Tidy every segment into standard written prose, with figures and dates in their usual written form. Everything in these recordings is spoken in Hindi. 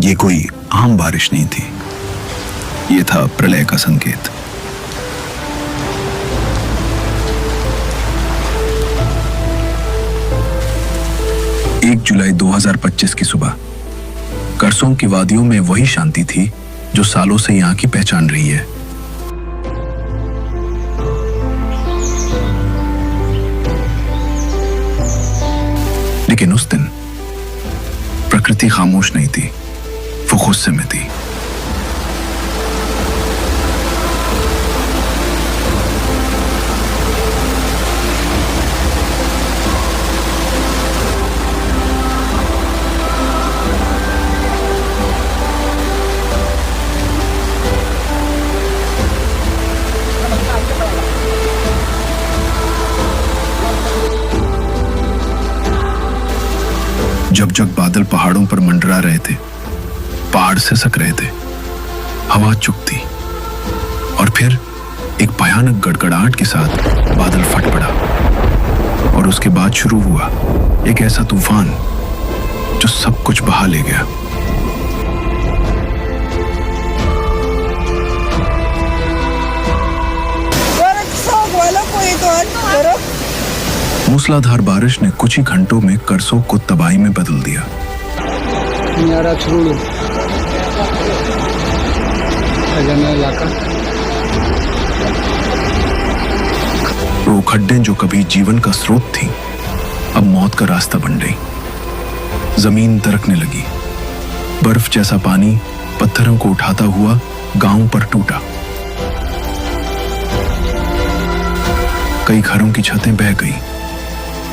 ये कोई आम बारिश नहीं थी, ये था प्रलय का संकेत। जुलाई 2025 की सुबह करसों की वादियों में वही शांति थी जो सालों से यहां की पहचान रही है। लेकिन उस दिन प्रकृति खामोश नहीं थी, वो गुस्से में थी। जब जब बादल पहाड़ों पर मंडरा रहे थे, पहाड़ सिसक रहे थे, हवा चुकती और फिर एक भयानक गड़गड़ाहट के साथ बादल फट पड़ा और उसके बाद शुरू हुआ एक ऐसा तूफान जो सब कुछ बहा ले गया। मूसलाधार बारिश ने कुछ ही घंटों में करसों को तबाही में बदल दिया। वो खड्डें जो कभी जीवन का स्रोत थी, अब मौत का रास्ता बन गई। जमीन दरकने लगी, बर्फ जैसा पानी पत्थरों को उठाता हुआ गांव पर टूटा। कई घरों की छतें बह गई,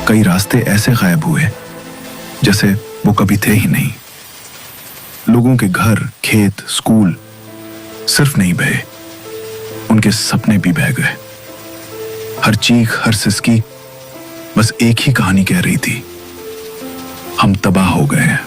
कई रास्ते ऐसे गायब हुए जैसे वो कभी थे ही नहीं। लोगों के घर, खेत, स्कूल सिर्फ नहीं बहे, उनके सपने भी बह गए। हर चीख, हर सिसकी बस एक ही कहानी कह रही थी, हम तबाह हो गए हैं।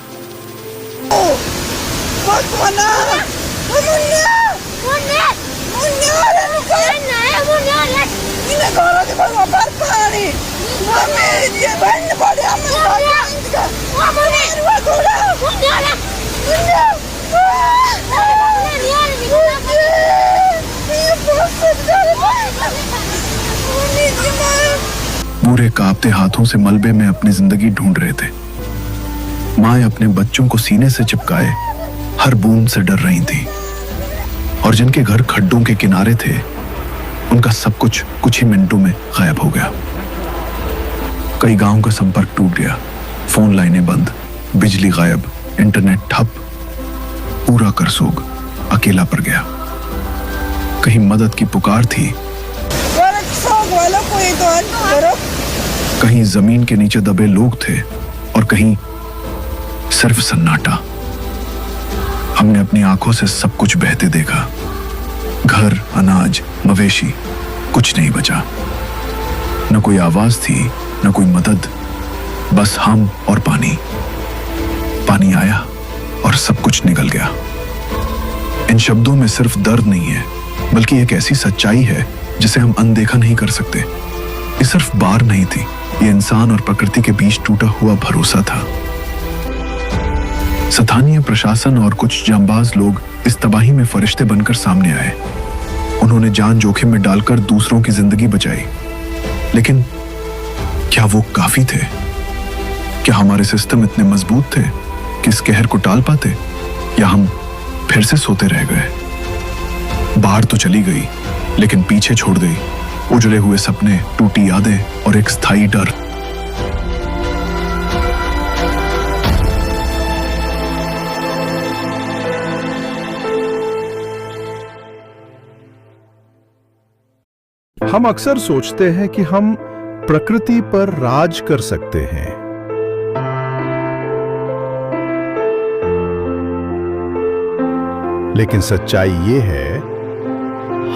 पूरे कांपते हाथों से मलबे में अपनी जिंदगी ढूंढ रहे थे। माएं अपने बच्चों को सीने से चिपकाए हर बूंद से डर रही थी, और जिनके घर खड्डों के किनारे थे उनका सब कुछ कुछ ही मिनटों में गायब हो गया। कई गांवों का संपर्क टूट गया, फोन लाइनें बंद, बिजली गायब, इंटरनेट ठप। पूरा करसोग अकेला पड़ गया। कहीं मदद की पुकार थी, कहीं जमीन के नीचे दबे लोग थे और कहीं सिर्फ सन्नाटा। हमने अपनी आंखों से सब कुछ बहते देखा। घर, अनाज, मवेशी, कुछ नहीं बचा। न कोई आवाज थी, न कोई मदद, बस हम और पानी। पानी आया और सब कुछ निकल गया। इन शब्दों में सिर्फ दर्द नहीं है, बल्कि एक ऐसी सच्चाई है जिसे हम अनदेखा नहीं कर सकते। ये सिर्फ बाढ़ नहीं थी, ये इंसान और प्रकृति के बीच टूटा हुआ भरोसा था। स्थानीय प्रशासन और कुछ जांबाज लोग इस तबाही में फरिश्ते बनकर सामने आए। उन्होंने जान जोखिम में डालकर दूसरों की जिंदगी बचाई। लेकिन क्या वो काफी थे? क्या हमारे सिस्टम इतने मजबूत थे कि इस कहर को टाल पाते, या हम फिर से सोते रह गए? बाहर तो चली गई, लेकिन पीछे छोड़ गई उजड़े हुए सपने, टूटी यादें और एक स्थायी डर। हम अक्सर सोचते हैं कि हम प्रकृति पर राज कर सकते हैं, लेकिन सच्चाई ये है,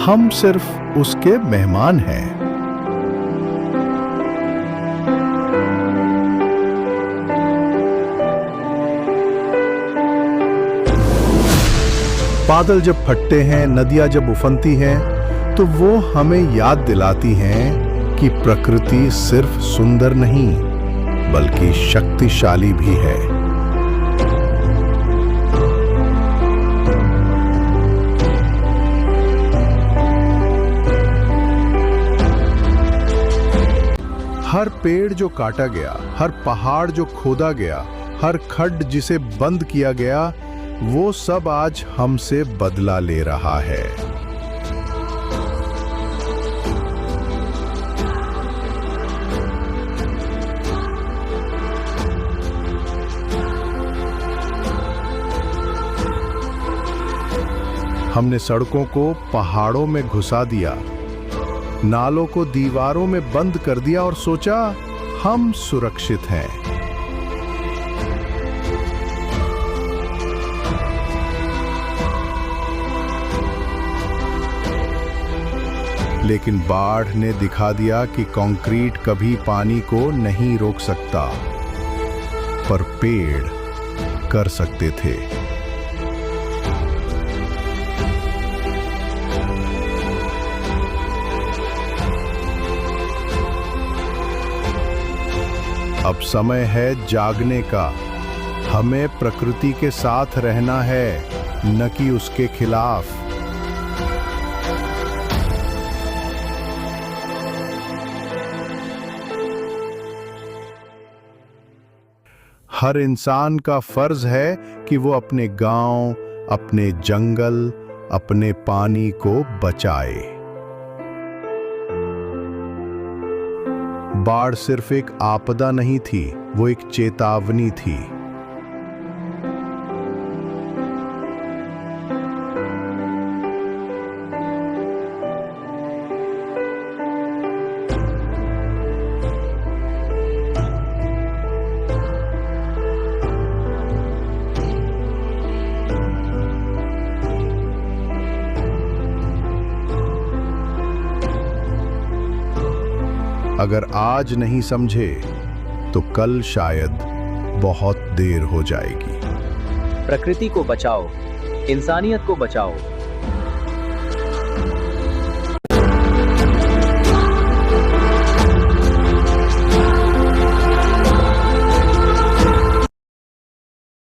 हम सिर्फ उसके मेहमान हैं। बादल जब फटते हैं, नदियां जब उफनती हैं, तो वो हमें याद दिलाती हैं कि प्रकृति सिर्फ सुंदर नहीं, बल्कि शक्तिशाली भी है। हर पेड़ जो काटा गया, हर पहाड़ जो खोदा गया, हर खड्ड जिसे बंद किया गया, वो सब आज हमसे बदला ले रहा है। हमने सड़कों को पहाड़ों में घुसा दिया, नालों को दीवारों में बंद कर दिया और सोचा हम सुरक्षित हैं। लेकिन बाढ़ ने दिखा दिया कि कंक्रीट कभी पानी को नहीं रोक सकता, पर पेड़ कर सकते थे। अब समय है जागने का। हमें प्रकृति के साथ रहना है, न कि उसके खिलाफ। हर इंसान का फर्ज है कि वो अपने गांव, अपने जंगल, अपने पानी को बचाए। बाढ़ सिर्फ एक आपदा नहीं थी, वो एक चेतावनी थी। अगर आज नहीं समझे तो कल शायद बहुत देर हो जाएगी। प्रकृति को बचाओ, इंसानियत को बचाओ।